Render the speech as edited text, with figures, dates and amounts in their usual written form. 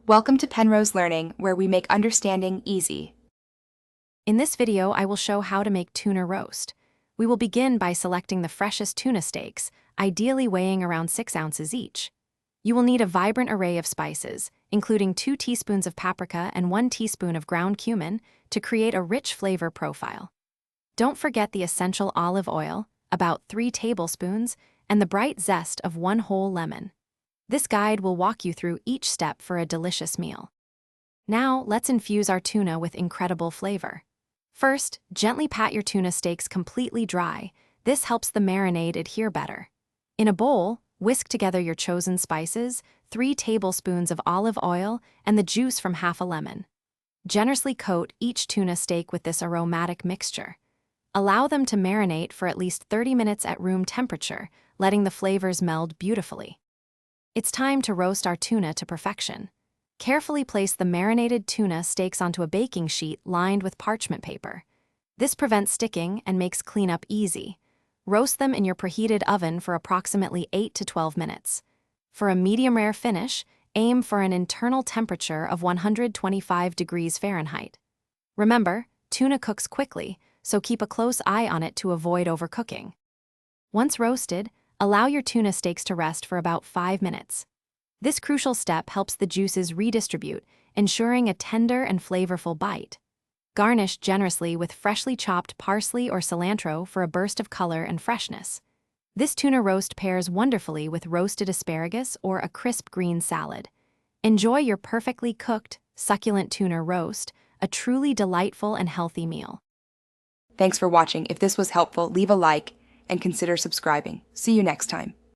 Welcome to Penrose Learning, where we make understanding easy. In this video, I will show how to make tuna roast. We will begin by selecting the freshest tuna steaks, ideally weighing around 6 ounces each. You will need a vibrant array of spices, including 2 teaspoons of paprika and 1 teaspoon of ground cumin, to create a rich flavor profile. Don't forget the essential olive oil, about 3 tablespoons, and the bright zest of 1 whole lemon. This guide will walk you through each step for a delicious meal. Now, let's infuse our tuna with incredible flavor. First, gently pat your tuna steaks completely dry. This helps the marinade adhere better. In a bowl, whisk together your chosen spices, 3 tablespoons of olive oil, and the juice from half a lemon. Generously coat each tuna steak with this aromatic mixture. Allow them to marinate for at least 30 minutes at room temperature, letting the flavors meld beautifully. It's time to roast our tuna to perfection. Carefully place the marinated tuna steaks onto a baking sheet lined with parchment paper. This prevents sticking and makes cleanup easy. Roast them in your preheated oven for approximately 8 to 12 minutes. For a medium-rare finish, aim for an internal temperature of 125 degrees Fahrenheit. Remember, tuna cooks quickly, so keep a close eye on it to avoid overcooking. Once roasted, allow your tuna steaks to rest for about 5 minutes. This crucial step helps the juices redistribute, ensuring a tender and flavorful bite. Garnish generously with freshly chopped parsley or cilantro for a burst of color and freshness. This tuna roast pairs wonderfully with roasted asparagus or a crisp green salad. Enjoy your perfectly cooked, succulent tuna roast, a truly delightful and healthy meal. Thanks for watching. If this was helpful, leave a like and consider subscribing. See you next time.